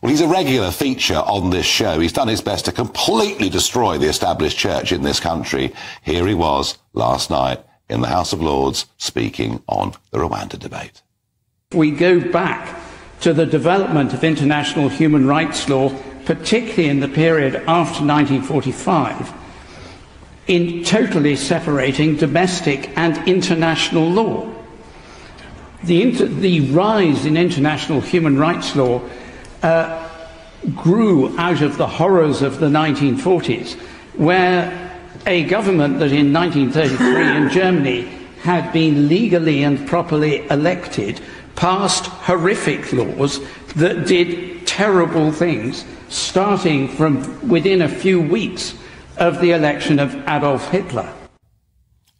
Well, he's a regular feature on this show. He's done his best to completely destroy the established church in this country. Here he was last night in the House of Lords speaking on the Rwanda debate. We go back to the development of international human rights law, particularly in the period after 1945, in totally separating domestic and international law. The rise in international human rights law grew out of the horrors of the 1940s, where a government that in 1933 in Germany had been legally and properly elected passed horrific laws that did terrible things, starting from within a few weeks of the election of Adolf Hitler.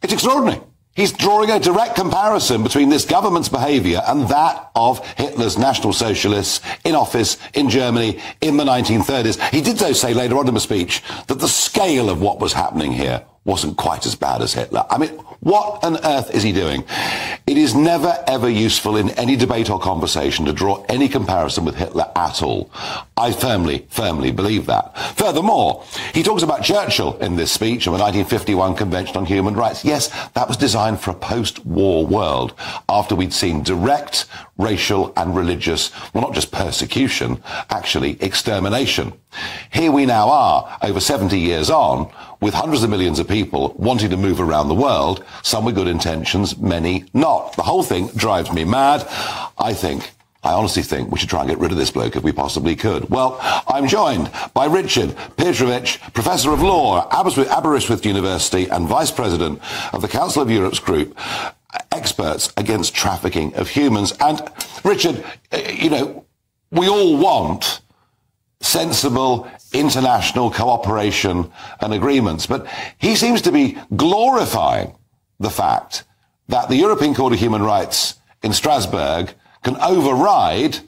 It's extraordinary. He's drawing a direct comparison between this government's behaviour and that of Hitler's National Socialists in office in Germany in the 1930s. He did, though, say later on in the speech that the scale of what was happening here wasn't quite as bad as Hitler. I mean, what on earth is he doing? It is never, ever useful in any debate or conversation to draw any comparison with Hitler at all. I firmly, firmly believe that. Furthermore, he talks about Churchill in this speech of the 1951 Convention on Human Rights. Yes, that was designed for a post-war world after we'd seen direct racial and religious, well, not just persecution, actually extermination. Here we now are, over 70 years on, with hundreds of millions of people wanting to move around the world, some with good intentions, many not. The whole thing drives me mad. I honestly think we should try and get rid of this bloke if we possibly could. Well, I'm joined by Richard Pietrovich, Professor of Law at Aberystwyth University and Vice President of the Council of Europe's group, Experts Against Trafficking of Humans. And Richard, you know, we all want sensible international cooperation and agreements, but he seems to be glorifying the fact that the European Court of Human Rights in Strasbourg can override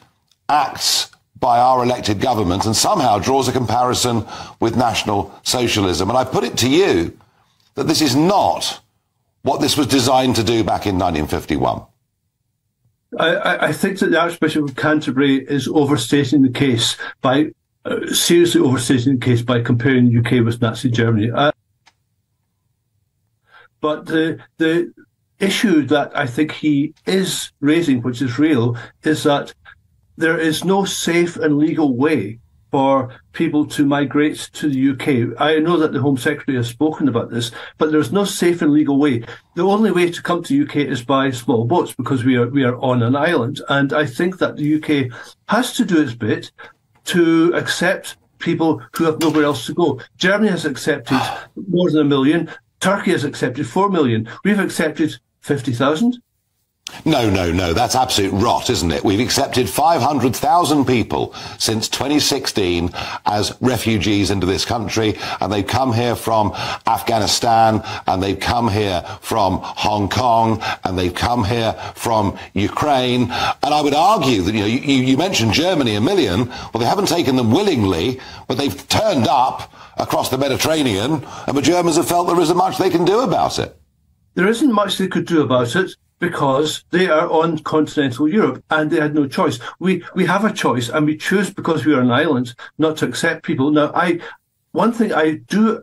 acts by our elected government, and somehow draws a comparison with National Socialism. And I put it to you that this is not what this was designed to do back in 1951. I think that the Archbishop of Canterbury is overstating the case by seriously overstating the case by comparing the UK with Nazi Germany. But the issue that I think he is raising, which is real, is that there is no safe and legal way for people to migrate to the UK. I know that the Home Secretary has spoken about this, but there's no safe and legal way. The only way to come to the UK is by small boats, because we are on an island. And I think that the UK has to do its bit to accept people who have nowhere else to go. Germany has accepted more than 1 million. Turkey has accepted 4 million. We've accepted 50,000. No. That's absolute rot, isn't it? We've accepted 500,000 people since 2016 as refugees into this country, and they've come here from Afghanistan, and they've come here from Hong Kong, and they've come here from Ukraine. And I would argue that, you mentioned Germany, 1 million. Well, they haven't taken them willingly, but they've turned up across the Mediterranean, and the Germans have felt there isn't much they can do about it. There isn't much they could do about it, because they are on continental Europe and they had no choice. We have a choice, and we choose, because we are an island, not to accept people. Now, one thing I do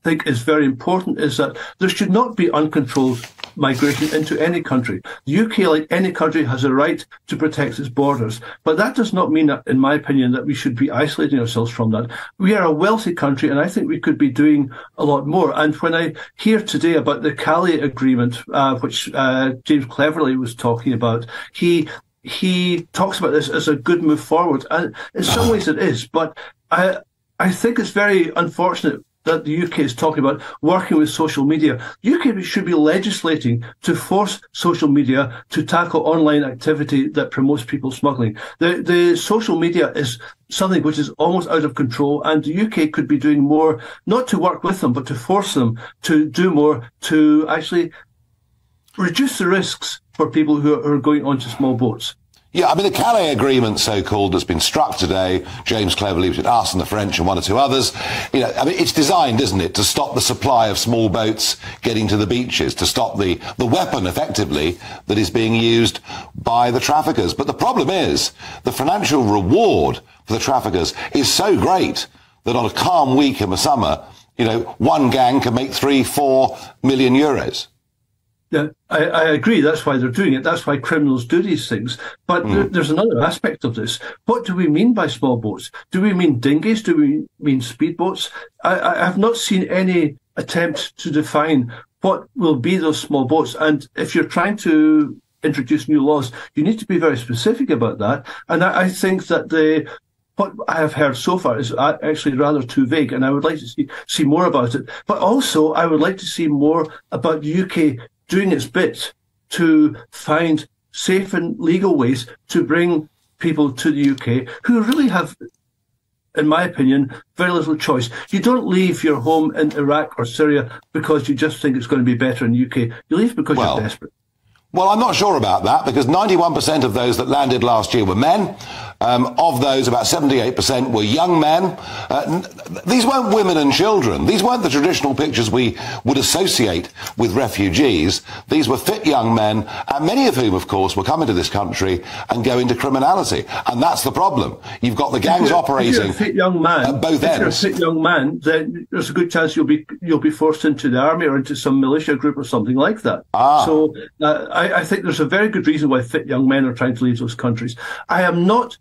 think is very important is that there should not be uncontrolled migration into any country. The UK, like any country, has a right to protect its borders. But that does not mean, in my opinion, that we should be isolating ourselves from that. We are a wealthy country, and I think we could be doing a lot more. And when I hear today about the Calais Agreement, which James Cleverly was talking about, he talks about this as a good move forward. And in some ways it is. But I think it's very unfortunate that the UK is talking about working with social media. UK should be legislating to force social media to tackle online activity that promotes people smuggling. The social media is something which is almost out of control, and the UK could be doing more, not to work with them, but to force them to do more to actually reduce the risks for people who are going onto small boats. Yeah, I mean, the Calais Agreement, so-called, that's been struck today, James Cleverly, between us and the French and one or two others, you know, I mean, it's designed, isn't it, to stop the supply of small boats getting to the beaches, to stop the weapon, effectively, that is being used by the traffickers. But the problem is, the financial reward for the traffickers is so great that on a calm week in the summer, you know, one gang can make 3-4 million euros. Yeah, I agree. That's why they're doing it. That's why criminals do these things. But there's another aspect of this. What do we mean by small boats? Do we mean dinghies? Do we mean speedboats? I have not seen any attempt to define what will be those small boats. And if you're trying to introduce new laws, you need to be very specific about that. And I think that what I have heard so far is actually rather too vague, and I would like to see more about it. But also, I would like to see more about the UK doing its bit to find safe and legal ways to bring people to the UK who really have, in my opinion, very little choice. You don't leave your home in Iraq or Syria because you just think it's going to be better in the UK. You leave because you're desperate. Well, I'm not sure about that, because 91% of those that landed last year were men. Of those, about 78% were young men. These weren't women and children. These weren't the traditional pictures we would associate with refugees. These were fit young men, and many of whom, of course, were coming to this country and go into criminality. And that's the problem. You've got the gangs operating if you're a fit young man, at both ends. If you're a fit young man, then there's a good chance you'll be forced into the army or into some militia group or something like that. So I think there's a very good reason why fit young men are trying to leave those countries. I am not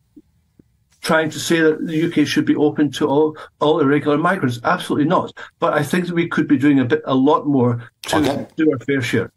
trying to say that the UK should be open to all irregular migrants. Absolutely not. But I think that we could be doing a lot more to do our fair share.